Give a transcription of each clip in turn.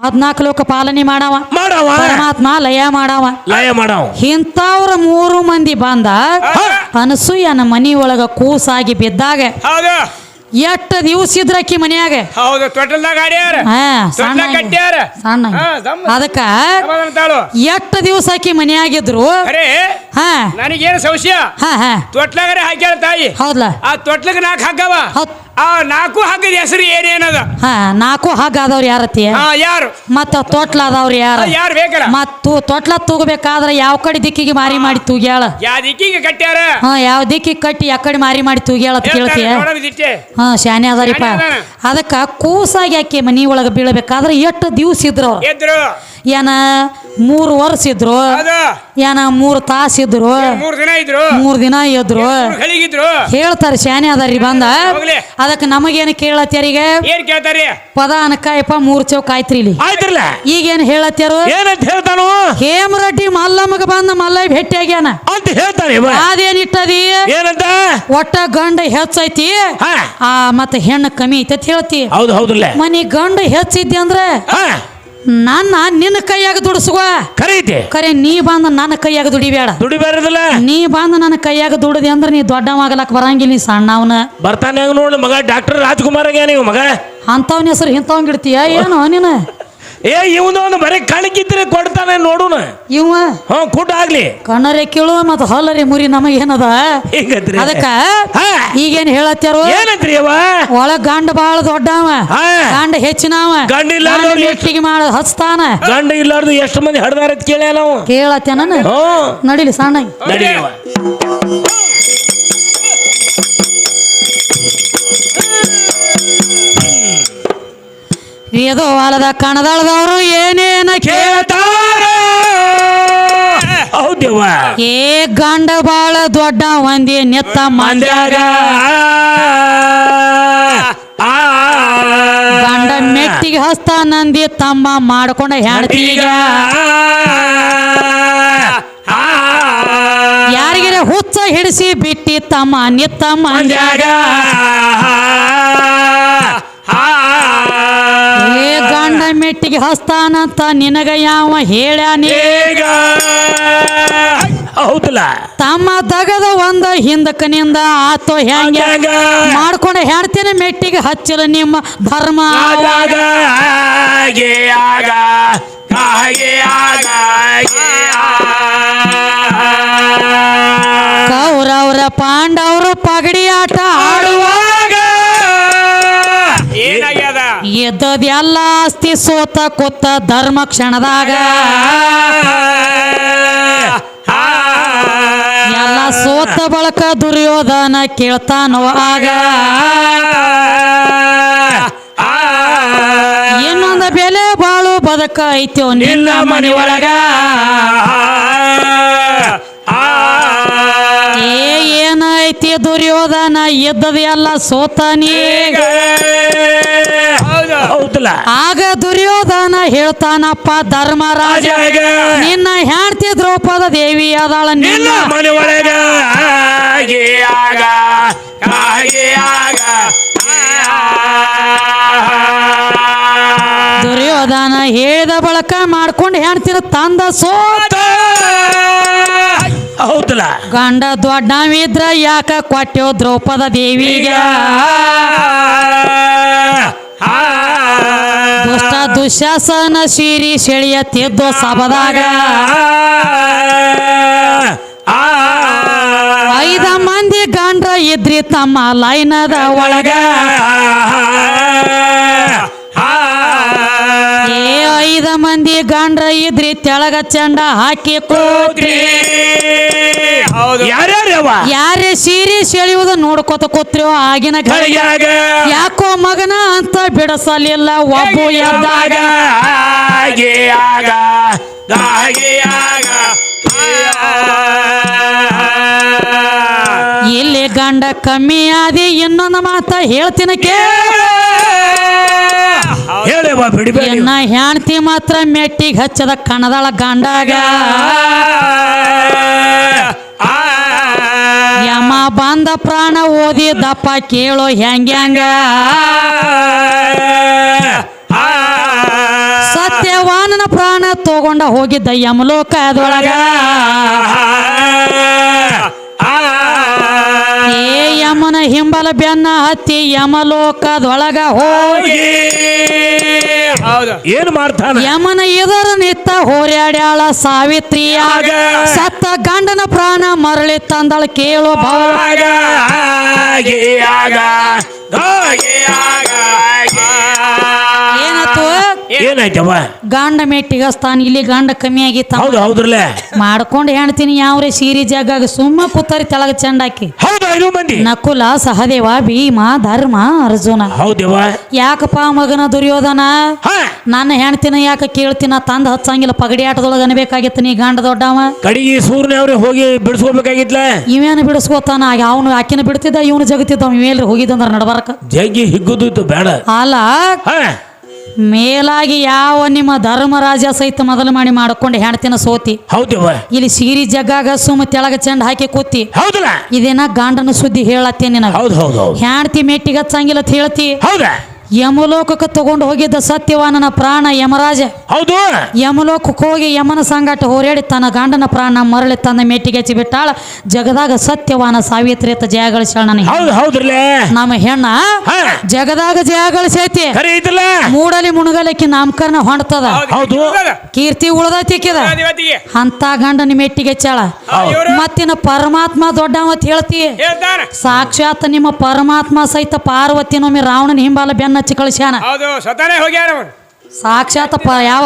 14 ಲೋಕ ಪಾಲನೆ ಮಾಡವ ಪರಮಾತ್ಮ ಲಯ ಮಾಡವ ಇಂಥವ್ರ 3 ಮಂದಿ ಬಂದ ಅನಸೂಯನ ಮನಿ ಒಳಗ ಕೂಸಾಗಿ ಬಿದ್ದಾಗ ಎಷ್ಟು ದಿವಸ ಇದ್ರಕ್ಕಿ ಮನ್ಯಾಗ ಸಣ್ಣ ಅದಕ್ಕ ಎಷ್ಟು ದಿವಸ ಆಕಿ ಮನ್ಯಾಗಿದ್ರು ನನಗೇನು ಸಂಶಯ ತೊಟ್ಲಾಗರೆ ಹಾಕ್ಯಾಳ ತಾಯಿ ಹೌದಲ್ಲ ಆ ತೊಟ್ಲಗ 4 ಹಗ್ಗವ ಆ 4 ಹಗ್ಗದ ಹೆಸರು ಏನೇನದ 4 ಹಗ್ಗ ಅದಾವ್ರಿ ಯಾರತಿ ಯಾರು ಮತ್ತ ತೊಟ್ಲ ಅದಾವ್ರಿ ಯಾರು ಬೇಕಲ್ಲ ಮತ್ತ ತೊಟ್ಲ ತೂಗಬೇಕಾದ್ರ ಯಾವ ಕಡೆ ದಿಕ್ಕಿಗೆ ಮಾರಿ ಮಾಡಿ ತೂಗ್ಯಾಳ ಯಾವ ದಿಕ್ಕಿಗೆ ಕಟ್ಟ್ಯಾರ ಯಾವ ದಿಕ್ಕಿಗೆ ಕಟ್ಟಿ ಆ ಕಡೆ ಮಾರಿ ಮಾಡಿ ತೂಗ್ಯಾಳ ಅಂತ ಕೇಳ್ತೀಯ ಶಾನೆ ಅದಾರಿಪ್ಪ ಅದಕ್ಕ ಕೂಸಾಗಿ ಆಕೆ ಮನಿ ಒಳಗ ಬೀಳಬೇಕಾದ್ರ ಎಷ್ಟು ದಿವ್ಸ ಇದ್ರು ಏನ 3 ವರ್ಷ ಇದ್ರು ಏನ 3 ತಾಸ ಇದ್ರು 3 ದಿನ ಇದ್ರು ಹೇಳ್ತಾರ ಶಾನೆ ಅದಾರಿ ಬಂದ ಅದಕ್ಕೆ ನಮಗೇನು ಕೇಳತ್ಯಾರೀಗ ಪದ ಅನಕಾಯಪ್ಪ 3 ಚೌಕ ಆಯ್ತ್ರಿ ಇಲ್ಲಿ ಈಗೇನು ಹೇಳತ್ಯಾರು ಹೇಮರೆಡ್ಡಿ ಮಲ್ಲಮ್ಮಗ ಬಂದ ಮಲ್ಲ ಭೇಟಿ ಆಗ್ಯಾನ ಅಂತ ಹೇಳ್ತಾರೆ ಅದೇನಿಟ್ಟದಿ ಒಟ್ಟ ಗಂಡ ಹೆಚ್ಚೈತಿ ಮತ್ತ ಹೆಣ್ಣು ಕಮ್ಮಿ ಐತಿ ಅಂತ ಹೇಳ್ತಿ ಮನಿ ಗಂಡ ಹೆಚ್ಚೈತಿ ಅಂದ್ರೆ ನನ್ನ ನಿನ್ನ ಕೈಯಾಗ ದುಡಿಸುವ ಕರೆ ನೀ ಬಂದ ನನ್ನ ಕೈಯಾಗ ದುಡಿಬೇಡ ನೀ ಬಂದ ನನ್ನ ಕೈಯಾಗ ದುಡಿದಿ ಅಂದ್ರೆ ನೀ ದೊಡ್ಡವಾಗಲಕ್ ಬರಂಗಿಲ್ಲ ನೀ ಸಣ್ಣವನ ಬರ್ತಾನೆ ನೋಡ್ ಮಗ ಡಾಕ್ಟರ್ ರಾಜ್ಕುಮಾರ್ ಮಗ ಅಂತವನ ಹೆಸರು ಇಂಥವಂಗ ಇಡ್ತೀಯ ಏನೋ ನೀನ ಇವನು ಬರೀ ಕಣಕಿದ್ರೆ ಕೊಡ್ತಾನೆ ನೋಡುನ ಇವ ಕೂಟ ಆಗ್ಲಿ ಕಣ್ಣರೆ ಕೇಳು ಮತ್ತ ಹೊಲರಿ ಮುರಿ ನಮಗೇನದ ಅದಕ್ಕ ಈಗೇನ್ ಹೇಳತ್ಯಾರು ಒಳ ಗಂಡ ಬಾಳ ದೊಡ್ಡವ ಗಂಡ ಹೆಚ್ಚಿನವ ಮೆಟ್ಟಿಗೆ ಮಾಡ ಹಚ್ತಾನ ಗಂಡ ಇಲ್ಲಾರ್ದು ಎಷ್ಟು ಮಂದಿ ಹಡ್ದಾರ ಕೇಳ ನಾವು ಕೇಳತ್ತೇನ ನಡಿಲಿ ಸಣ್ಣ ಇದು ಹೊಲದ ಕಣದಳದವರು ಏನೇನ ಕೇಳ್ತಾರ ಗಂಡ ಬಾಳ ದೊಡ್ಡ ಒಂದಿ ನೆತ್ತ ಮಂದ್ಯಾಗ ಗಂಡ ಮೆಟ್ಟಿಗೆ ಹಸ್ತ ನಂದಿ ತಮ್ಮ ಮಾಡ್ಕೊಂಡ ಹೆಣ್ತೀಗ ಯಾರಿಗಾರ ಹುಚ್ಚ ಹಿಡಿಸಿ ಬಿಟ್ಟಿ ತಮ್ಮ ನಿತ್ತ ಮಂದ್ಯಾಗ ಗಂಡ ಮೆಟ್ಟಿಗೆ ಹಸ್ತಾನಂತ ನಿನಗ ಯಾವ ಹೇಳ್ಯಾನೀಗ ಹೌದಲ್ಲ ತಮ್ಮ ತಗದ ಒಂದ ಹಿಂದಕನಿಂದ ಆತೋ ಹೆಂಗ ಮಾಡ್ಕೊಂಡ ಹೆಣ್ತೇನೆ ಮೆಟ್ಟಿಗೆ ಹಚ್ಚಲ ನಿಮ್ಮ ಧರ್ಮ ಕೌರವ್ರ ಪಾಂಡವರು ಪಗಡಿ ಆಟ ಆಡುವಾಗ ಎದ್ದದೆಲ್ಲ ಆಸ್ತಿ ಸೋತ ಕೊತ್ತ ಧರ್ಮ ಕ್ಷಣದಾಗ ಎಲ್ಲ ಸೋತ ಬಳಕ ದುರ್ಯೋಧನ ಕೇಳ್ತಾನೋ ಆಗ ಇನ್ನೊಂದ ಬೆಲೆ ಬಾಳು ಬದಕ ಐತೋ ನಿನ್ನ ಮನೆ ಒಳಗ ಏನೈತಿ ದುರ್ಯೋಧನ ಎದ್ದದೆಲ್ಲ ಸೋತ ನೀಗ ಆಗ ದುರ್ಯೋಧನ ಹೇಳ್ತಾನಪ್ಪ ಧರ್ಮರಾಜ ನಿನ್ನ ಹೆಂಡತಿ ದ್ರೌಪದ ದೇವಿ ಅದಾಳ ನಿನ್ನ ಮನೆ ಒಳಗ ದುರ್ಯೋಧನ ಹೇಳಿದ ಬಳಕ ಮಾಡ್ಕೊಂಡು ಹೆಣ್ತಿನ ತಂದ ಸೋತ ಹೌದಲ್ಲ ಗಂಡ ದೊಡ್ಡವಿದ್ರ ಯಾಕ ಕೊಟ್ಟೆವು ದ್ರೌಪದ ದೇವಿಗ ದುಷ್ಟ ದುಶ್ಯಾಸನ ಸೀರಿ ಸೆಳೆಯತ್ತಿದ್ದು ಸಭದಾಗ 5 ಮಂದಿ ಗಂಡ್ರ ಇದ್ರಿ ತಮ್ಮ ಲೈನದ ಒಳಗ 5 ಮಂದಿ ಗಂಡ್ರ ಇದ್ರಿ ತೆಳಗ ಚಂಡ ಹಾಕಿ ಕೂತ್ರಿ ಯಾರೇ ಸೀರೆ ಸೆಳೆಯುವುದು ನೋಡ್ಕೋತ ಕೂತ್ರಿ ಆಗಿನ ಗಳಿಗ್ಯಾಗ ಯಾಕೋ ಮಗನ ಅಂತ ಬಿಡಸಲಿಲ್ಲ ಒಬ್ಬ ಎದ್ದಾಗ ಇಲ್ಲಿ ಗಂಡ ಕಮ್ಮಿ ಆದಿ ಇನ್ನೊಂದು ಮಾತ ಹೇಳ್ತೀನಿ ಇನ್ನ ಹೆಣ್ತಿ ಮಾತ್ರ ಮೆಟ್ಟಿಗೆ ಹಚ್ಚದ ಕಣದಳ ಗಂಡಾಗ ಯಮ ಬಂದ ಪ್ರಾಣ ಓದಿ ದಪ್ಪ ಕೇಳೋ ಹೆಂಗ ಸತ್ಯವಾನನ ಪ್ರಾಣ ತಗೊಂಡ ಹೋಗಿದ್ದ ಯಮಲೋಕದೊಳಗ ಏ ಯಮನ ಹಿಂಬಲ ಬೆನ್ನ ಹತ್ತಿ ಯಮಲೋಕದೊಳಗ ಹೋಗಿ ಹೌದು ಏನ್ ಮಾಡ್ತಾನ ಯಮನ ಎದರ ನಿತ್ತ ಹೋರ್ಯಾಡ್ಯಾಳ ಸಾವಿತ್ರಿಯಾಗ ಸತ್ತ ಗಂಡನ ಪ್ರಾಣ ಮರಳಿ ತಂದಳ ಕೇಳೋ ಭಾವ ಏನಾಯ್ತು ಏನಾಯ್ತವ ಗಂಡ ಮೆಟ್ಟಿಗ ಸ್ಥಾನ ಇಲ್ಲಿ ಗಂಡ ಕಮ್ಮಿ ಆಗಿತ್ತ ಹೌದು ಹೌದ್ರಲ್ಲ ಮಾಡ್ಕೊಂಡು ಹೇಳ್ತೀನಿ ಯಾವ್ರೆ ಸೀರೆ ಜಾಗ ಸುಮ್ಮ ಕೂತಾರಿ ತೆಳಗ ಚಂಡಾಕಿ ಹೌದು 5 ಮಂದಿ ನಕುಲ ಸಹದೇವ ಭೀಮ ಧರ್ಮ ಅರ್ಜುನ ಹೌದೇವ ಯಾಕಪ್ಪ ಮಗನ ದುರ್ಯೋಧನ ನನ್ನ ಹೆಣ್ತಿನ ಯಾಕೆ ಕೇಳ್ತೀನ ತಂದ ಹಚ್ಚಂಗಿಲ್ಲ ಪಗಡಿ ಆಟದೊಳಗ ಅನ್ಬೇಕಾಗಿತ್ತು ನೀ ಗಂಡ ದೊಡ್ಡವ ಕಡಿಗೆ ಸೂರ್ಯ ಅವ್ರಿಗೆ ಹೋಗಿ ಬಿಡಿಸ್ಕೋಬೇಕಾಗಿತ್ಲ ಇವೇನು ಬಿಡಿಸ್ಕೋತಾನ ಅವನು ಆಕಿನ ಬಿಡ್ತಿದ್ದ ಇವನು ಜಗತ್ತಿದ್ದ ಇವೇಲ್ರಿ ಹೋಗಿದ್ದಂದ್ರ ನಡಬಾರಕ ಜಗ್ಗಿ ಹಿಗ್ಗುದಿತ್ತು ಬೇಡ ಅಲ್ಲ ಮೇಲಾಗಿ ಯಾವ ನಿಮ್ಮ ಧರ್ಮರಾಜ ಸಹಿತ ಮೊದಲು ಮಾಡಿ ಮಾಡ್ಕೊಂಡು ಹೆಣ್ತಿನ ಸೋತಿ ಹೌದೇವ ಇಲ್ಲಿ ಸೀರಿ ಜಗ್ಗಾಗ ಸುಮ್ಮ ತೆಳಗ ಚೆಂಡ ಹಾಕಿ ಕೂತಿ ಹೌದಲ್ಲ ಇದೇನ ಗಂಡನ ಸುದ್ದಿ ಹೇಳತ್ತೇನೆ ನಿನಗ ಹೌದು ಹೌದು ಹೌದು ಹೆಣ್ತಿ ಮೆಟ್ಟಿಗೆ ಹಚ್ಚಂಗಿಲ್ಲ ಅಂತ ಹೇಳ್ತಿ ಹೌದಾ ಯಮಲೋಕಕ್ಕೆ ತಗೊಂಡು ಹೋಗಿದ್ದ ಸತ್ಯವಾನನ ಪ್ರಾಣ ಯಮರಾಜ ಹೌದು ಯಮಲೋಕಕ್ಕೆ ಹೋಗಿ ಯಮನ ಸಂಗಾಟ ಹೋರಾಡಿ ತನ್ನ ಗಂಡನ ಪ್ರಾಣ ಮರಳಿ ತನ್ನ ಮೆಟ್ಟಿಗೆ ಹಚ್ಚಿ ಬಿಟ್ಟಾಳ ಜಗದಾಗ ಸತ್ಯವಾನ ಸಾವಿತ್ರಿ ಅಂತ ಜಯ ಗಳಿಸ್ಯಾಳ ನನಗೆ ಹೌದು ಹೌದ್ರಲ್ಲ ನಮ್ಮ ಹೆಣ್ಣ ಜಗದಾಗ ಜಯ ಗಳಿಸೈತಿ ಖರೆ ಐತಲ್ಲ ಮೂಡಲಿ ಮುಣಗಲಕ್ಕಿ ನಾಮಕರಣ ಹೊಂಡ್ತದ ಹೌದು ಕೀರ್ತಿ ಉಳ್ದೈತಿಕ್ಕಿದ ಅಂತ ಗಂಡನ ಮೆಟ್ಟಿಗೆ ಹಚ್ಚಾಳ ಮತ್ತಿನ ಪರಮಾತ್ಮ ದೊಡ್ಡವ ಅಂತ ಹೇಳ್ತಿ ಸಾಕ್ಷಾತ್ ನಿಮ್ಮ ಪರಮಾತ್ಮ ಸಹಿತ ಪಾರ್ವತಿನೊಮ್ಮೆ ರಾವಣನ ಹಿಂಬಾಲ ಬೆನ್ನ ಹಚ್ಚಿ ಕಳಿಸ್ಯಾನ ಹೌದು ಸ್ವತಃ ಹೋಗ್ಯಾರ ಅವ್ನು. ಸಾಕ್ಷಾತ್ ಯಾವ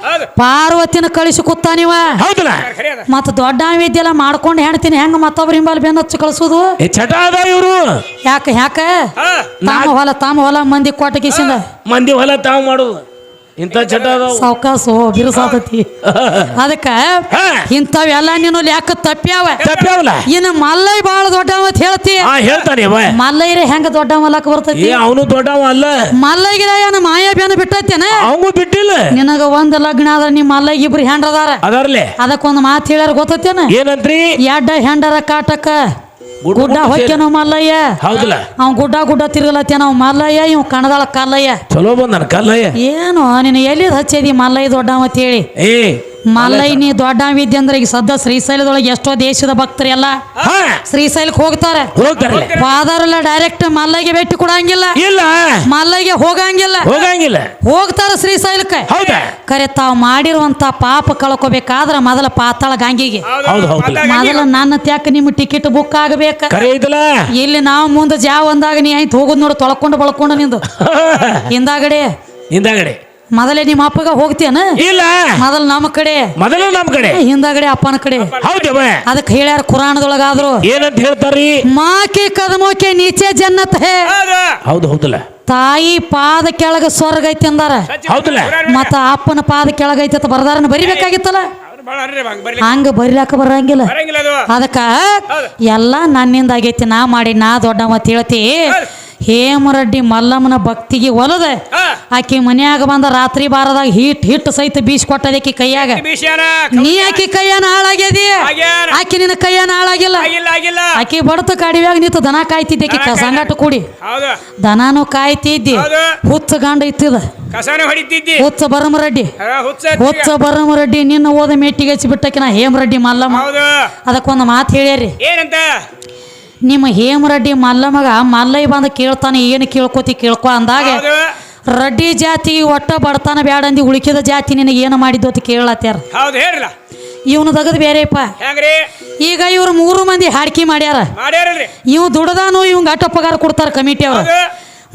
ಹೌದು ಪಾರ್ವತಿನ ಕಳಿಸಿ ಕೂತಾನಿವ ಹೌದಲ್ಲ ಖರೆ ಅದ ಮತ್ತ ದೊಡ್ಡ ವಿದ್ಯೆಲ್ಲ ಮಾಡ್ಕೊಂಡು ಹೆಣ್ತೀನಿ ಹೆಂಗ ಮತ್ತೊಬ್ರ ಹಿಂಬಾಲ ಬೆನ್ನ ಹಚ್ಚಿ ಕಳಿಸೋದು ಚಟ ಅದ ಇವರು ಯಾಕ ಹಾ ತಾಮ ಹೊಲ ಮಂದಿ ಕೊಟ್ಟಕಿಸಿಂದ ಮಂದಿ ಹೊಲ ತಾವು ಮಾಡುದು ಇಂಥ ಚಟ ಅದಾವ ಸಾವಕಾಸು ಬಿರುಸಾತತಿ ಅದಕ್ಕ ಇಂಥವೆಲ್ಲ ನೀನು ಯಾಕ ತಪ್ಪ್ಯಾವ ತಪ್ಪ್ಯಾವಲ್ಲ ಇನ್ನು ಮಲ್ಲೈ ಬಾಳ ದೊಡ್ಡವ ಅಂತ ಹೇಳ್ತಿ ಹೇಳ್ತಾನೆ ಮಲ್ಲೈರೆ ಹೆಂಗ ದೊಡ್ಡ ಮಲ್ಲಕ್ ಬರ್ತೈತಿ ಅವನು ದೊಡ್ಡವ ಅಲ್ಲ ಮಲ್ಲೈಗಿದ ಏನ ಮಾಯಾ ಬ್ಯಾನ ಬಿಟ್ಟೈತೇನ ಅವಂಗೂ ಬಿಟ್ಟಿಲ್ಲ ನಿನಗ ಒಂದ್ ಲಗ್ನ ಆದ್ರ ನಿಮ್ಮ ಮಲ್ಲೈಗೆ ಇಬ್ರು ಹೆಂಡ್ರ ಅದಾರ ಅದರ್ಲೆ ಅದಕ್ಕೊಂದ್ ಮಾತು ಹೇಳ್ಯಾರ ಗೊತ್ತೈತೇನ ಏನಂತ್ರಿ ಎಡ್ಡ ಹೆಂಡರ ಕಾಟಕ್ಕ ಗುಡ್ಡ ಹೊಕ್ಕೇನೋ ಮಲ್ಲಯ್ಯ ಹೌದಲ್ಲ ಅವ್ ಗುಡ್ಡ ತಿರುಗಲತ್ತೇನ ಅವ್ ಮಲ್ಲಯ್ಯ ಇವ್ ಕಣದಾಳ ಕಲ್ಲಯ್ಯ ಚಲೋ ಬಂದನ ಕಲ್ಲಯ್ಯ ಏನು ನೀನು ಎಲ್ಲಿ ಹಚ್ಚಿದಿ ಮಲ್ಲಯ್ಯ ದೊಡ್ಡವ ಅಂತ ಹೇಳಿ ಏ ಮಲ್ಲೈ ನೀ ದೊಡ್ಡ ವಿದ್ಯೆ ಅಂದ್ರೆ ಈಗ ಸದ್ಯ ಶ್ರೀಶೈಲದೊಳಗೆ ಎಷ್ಟೋ ದೇಶದ ಭಕ್ತರು ಎಲ್ಲ ಶ್ರೀಶೈಲಕ್ಕೆ ಹೋಗ್ತಾರೆ ಹೋಗ್ತಾರಲ್ಲ ಫಾದರ್ಲ್ಲ ಡೈರೆಕ್ಟ್ ಮಲ್ಲೈಗೆ ಭೇಟಿ ಕೊಡಂಗಿಲ್ಲ ಇಲ್ಲ ಮಲ್ಲೈಗೆ ಹೋಗಂಗಿಲ್ಲ ಹೋಗ್ತಾರ ಶ್ರೀಶೈಲಕ್ಕೆ ಹೌದಾ ಕರೆ ತಾವ್ ಮಾಡಿರುವಂತ ಪಾಪ ಕಳ್ಕೋಬೇಕಾದ್ರ ಮೊದಲ ಪಾತಾಳ ಗಂಗಿಗೆ ಹೌದು ಹೌದು ಮೊದಲ ನನ್ನ ತ್ಯಾಕ ನಿಮ್ಮ ಟಿಕೆಟ್ ಬುಕ್ ಆಗಬೇಕ ಕರೆ ಐತಲ್ಲ ಇಲ್ಲಿ ನಾವು ಮುಂದೆ ಜಾವ ಅಂದಾಗ ನೀ ಆಯ್ತು ಹೋಗುದ್ ನೋಡು ತೊಳ್ಕೊಂಡು ಬಳಕೊಂಡು ನಿಂದು ಹಿಂದಾಗಡೆ ಮೊದಲೇ ನಿಮ್ಮ ಅಪ್ಪಗ ಹೋಗ್ತೇನ ಇಲ್ಲ ಮೊದಲು ನಮ್ಮ ಕಡೆ ಹಿಂದಾಗಡೆ ಅಪ್ಪನ ಕಡೆ ಹೌದವ ಅದಕ್ಕೆ ಹೇಳ್ಯಾರ ಕುರಾನದೊಳಗಾದ್ರು ಏನಂತ ಹೇಳ್ತಾರಿ ಮಾಕಿ ಕದಮೋಕೆ ನೀಚೆ ಜನ್ನತ್ ಹೇ ಹೌದು ಹೌದಲ್ಲ ತಾಯಿ ಪಾದ ಕೆಳಗ ಸ್ವರ್ಗ ಐತಿ ಅಂದಾರ ಹೌದಲ್ಲ ಮತ್ತ ಅಪ್ಪನ ಪಾದ ಕೆಳಗ ಐತಿ ಅಂತ ಬರ್ದಾರನ್ನ ಬರಿಬೇಕಾಗಿತ್ತಲ್ಲ ಹಂಗ ಬರಿಲಾಕ ಬರಂಗಿಲ್ಲ ಅದಕ್ಕ ಎಲ್ಲ ನನ್ನಿಂದ ಆಗೈತಿ ನಾ ಮಾಡಿ ನಾ ದೊಡ್ಡವ ಅಂತ ಹೇಳ್ತಿ ಹೇಮರೆಡ್ಡಿ ಮಲ್ಲಮ್ಮನ ಭಕ್ತಿಗೆ ಒಲದ ಆಕಿ ಮನ್ಯಾಗ ಬಂದ ರಾತ್ರಿ ಬಾರದಾಗ ಹಿಟ್ ಸಹಿತ ಬೀಸ್ ಕೊಟ್ಟದಕ್ಕೆ ಕೈಯಾಗ ನೀ ಆಕಿ ಕೈಯಾನ ಹಾಳಾಗ್ಯದಿ ಆಕಿ ನಿನ್ನ ಕೈಯಾನ ಹಾಳಾಗಿಲ್ಲ ಆಕಿ ಬಡತ ಕಾಡಿವ್ಯಾಗ ನಿಂತು ದನ ಕಾಯ್ತಿದ್ದೆ ಸಂಗಾಟ ಕೂಡಿ ದನಾನು ಕಾಯ್ತಿದ್ದಿ ಹುಚ್ಚ ಗಂಡ ಇತ್ತಿದ ಹುಚ್ಚ ಬರಮರೆಡ್ಡಿ ನಿನ್ನ ಓದ ಮೆಟ್ಟಿಗೆ ಹಚ್ಚಿ ಬಿಟ್ಟಕಿನ ಹೇಮರೆಡ್ಡಿ ಮಲ್ಲಮ್ಮ ಅದಕ್ಕೊಂದು ಮಾತು ಹೇಳ್ಯಾರಿ ನಿಮ್ಮ ಹೇಮರೆಡ್ಡಿ ಮಲ್ಲಮ್ಮಗ ಮಲ್ಲಯ್ಯ ಬಂದ ಕೇಳ್ತಾನೆ ಏನು ಕೇಳ್ಕೊ ಅಂದಾಗ ರೆಡ್ಡಿ ಜಾತಿ ಒಟ್ಟ ಬಡತಾನ ಬ್ಯಾಡ ಅಂದಿ ಉಳಿಕಿದ ಜಾತಿ ನಿನಗೆ ಏನು ಮಾಡಿದ್ದು ಅಂತ ಕೇಳತ್ಯಾರ ಇವನು ತಗದ್ ಬೇರೆಪ್ಪ ಈಗ ಇವ್ರು 3 ಮಂದಿ ಹಾಡ್ಕಿ ಮಾಡ್ಯಾರ ಇವ್ ದುಡದಾನು ಇವಂಗ ಅಟ್ಟ ಪಗಾರ ಕೊಡ್ತಾರ ಕಮಿಟಿ ಅವ್ರು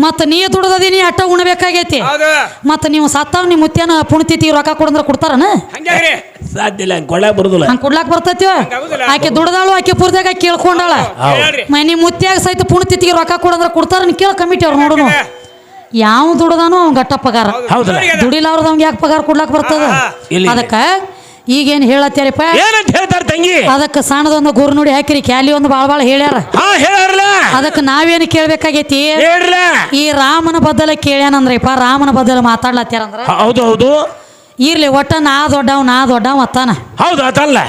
ಮತ್ತ ನೀ ದುಡದೀನಿ ಅಟ್ಟ ಉಣಬೇಕಾಗೈತಿ ಮತ್ತ ನೀವು ಸತ್ತಾವ್ ನಿಮ್ ಮುತ್ಯಾನ ಪುಣ್ಯತಿಥಿ ರೊಕ್ಕ ಕೊಡಂದ್ರ ಕೊಡ್ತಾರನ ಸಾಧ್ಯ ಇಲ್ಲ ಬರುದಿಲ್ಲ ಹಂಗ ಕೊಡ್ಲಾಕ್ ಬರ್ತೈತಿ ಆಕೆ ದುಡದಾಳು ಆಕೆ ಪುರ್ದಾಗ ಕೇಳ್ಕೊಂಡಾಳ ನಿಮ್ ಮುತ್ಯಾಗ ಸಹಿತ ಪುಣ್ಯತಿಥಿಗೆ ರೊಕ್ಕ ಕೊಡಂದ್ರ ಕೊಡ್ತಾರ ಕೇಳ ಕಮಿಟಿ ಅವ್ರು ನೋಡೋಣ ಯಾವ ದುಡದಾನು ಅವ್ನ ಗಟ್ಟ ಪಗಾರ ದುಡಿಲ ಅವ್ರದ್ ಅವ್ಗೆ ಯಾಕೆ ಪಗಾರ ಕೊಡ್ಲಾಕ್ ಬರ್ತದ ಅದಕ್ಕ ಈಗೇನ್ ಹೇಳತ್ತೇರಿಪ್ಪ ತಂಗಿ ಅದಕ್ಕೆ ಸಣ್ಣದೊಂದು ಗುರು ನೋಡಿ ಹಾಕಿರಿ ಕ್ಯಾಲಿ ಒಂದು ಬಾಳ ಹೇಳ್ಯಾರ ಅದಕ್ಕೆ ನಾವೇನು ಕೇಳ್ಬೇಕಾಗೈತಿ ಈ ರಾಮನ ಬದಲ ಕೇಳ್ಯಾನಂದ್ರಪ್ಪ ರಾಮನ ಬದಲ ಮಾತಾಡ್ಲತ್ಯಾರಂದ್ರ ಹೌದು ಇರ್ಲಿ ಒಟ್ಟ ನಾ ದೊಡ್ಡವ ಅತ್ತಾನ ಹೌದಲ್ಲ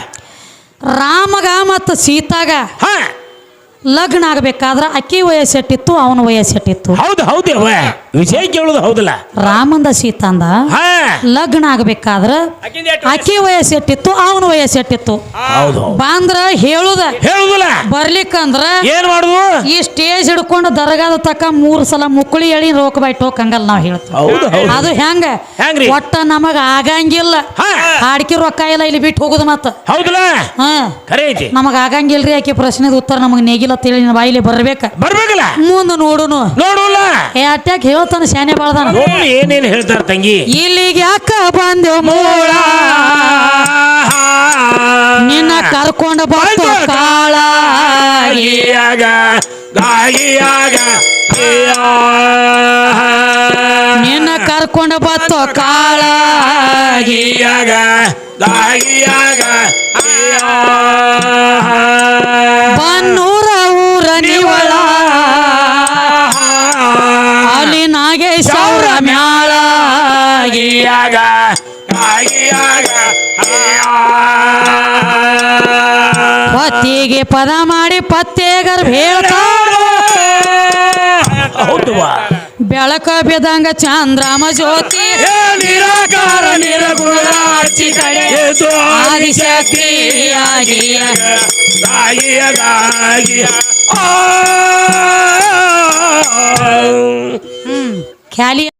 ರಾಮಗ ಮತ್ತು ಸೀತಾಗ ಲಗ್ನ ಆಗ್ಬೇಕಾದ್ರ ಅಕ್ಕಿ ವಯಸ್ಸೆಟ್ಟಿತ್ತು ಅವನ ವಯಸ್ಸೆಟ್ಟಿತ್ತು ವಿಷಯ ಕೇಳುದು ಹೌದಲ್ಲ ರಾಮಂದ ಸೀತಾಂದ ಹಾ ಲಗ್ನ ಆಗ್ಬೇಕಾದ್ರ ಆಕಿಂದ ಎಷ್ಟು ಆಕಿ ವಯಸ್ಸು ಎಟ್ಟಿತ್ತು ಅವನ ವಯಸ್ಸು ಎಟ್ಟಿತ್ತು ಹೌದು ಬಾಂದ್ರ ಹೇಳುದ ಹೇಳುದಿಲ್ಲ ಬರ್ಲಿಕ್ಕಂದ್ರ ಏನ್ ಮಾಡುದು ಈ ಸ್ಟೇಜ್ ಹಿಡ್ಕೊಂಡು ದರ್ಗಾದ ತಕ 3 ಸಲ ಮುಕ್ಕಳಿ ಎಳಿ ರೋಕ ಬೈಟ್ ಹೋಗಂಗಲ್ಲ ನಾವ್ ಹೇಳ್ತೀವಿ ಹೌದು ಹೌದು ಅದು ಹೆಂಗ ಹೆಂಗ್ರಿ? ಒಟ್ಟ ನಮಗ ಆಗಂಗಿಲ್ಲ ಹಾ ಹಾಡ್ಕಿ ರೊಕ್ಕ ಇಲ್ಲ ಇಲ್ಲಿ ಬಿಟ್ಟು ಹೋಗುದು ಮತ್ತ ಹೌದಲ್ಲ ಹಾ ಖರೆ ಐತಿ ನಮಗ ಆಗಂಗಿಲ್ರಿ ಆಕೆ ಪ್ರಶ್ನೆದ ಉತ್ತರ ನಮಗ್ ನೇಗಿಲ್ಲ ತಿಳಿ ಬಾಯಿಲಿ ಬರ್ಬೇಕ ಬರ್ಬೇಕಲ್ಲ ಮುಂದ ನೋಡುನು ನೋಡುಲ್ಲ ಅಟ್ಯಾಕ್ ಹೇಳ್ತಾನ ಶಾನೆ ಬಾಳ್ದಾನ ನೋಡ್ರಿ ಏನೇನ್ ಹೇಳ್ತಾರ ತಂಗಿ ಇಲ್ಲಿಗೆ ಯಾಕ ಬಂದೆವು ಮೂಳ ನಿನ್ನ ಕರ್ಕೊಂಡ ಬಂತು ಕಾಳ ಗಾಗಿಯಾಗ ಗಾಗಿಯಾಗ ನಿನ್ನ ಕರ್ಕೊಂಡ ಬಂತು ಕಾಳ ಗಾಗಿಯಾಗ ಗಾಗಿಯಾಗ ಬನ್ನೂರ ಊರ ನಿವಳ ಅಲ್ಲಿ ನಾಗೇಶ್ವರ ಮ್ಯಾಳ ಗಾಗಿಯಾಗ ಗಾಗಿಯಾಗ ಪತ್ತಿಗೆ ಪದ ಮಾಡಿ ಪತ್ತೇಗರ್ ಹೇಳ್ತಾರ ಹೌದುವಾ ಬೆಳಕ ಬಿದಂಗ ಚಂದ್ರಮ ಜ್ಯೋತಿ ನಿರಾಕಾರ ನಿರಗುಣ ಅಚ್ಚಿ ಕಡೆ ಆದಿಶಕ್ತಿಯಾಗಿ ಗಾಗಿಯ ಗಾಗಿಯ ಖ್ಯಾಲಿ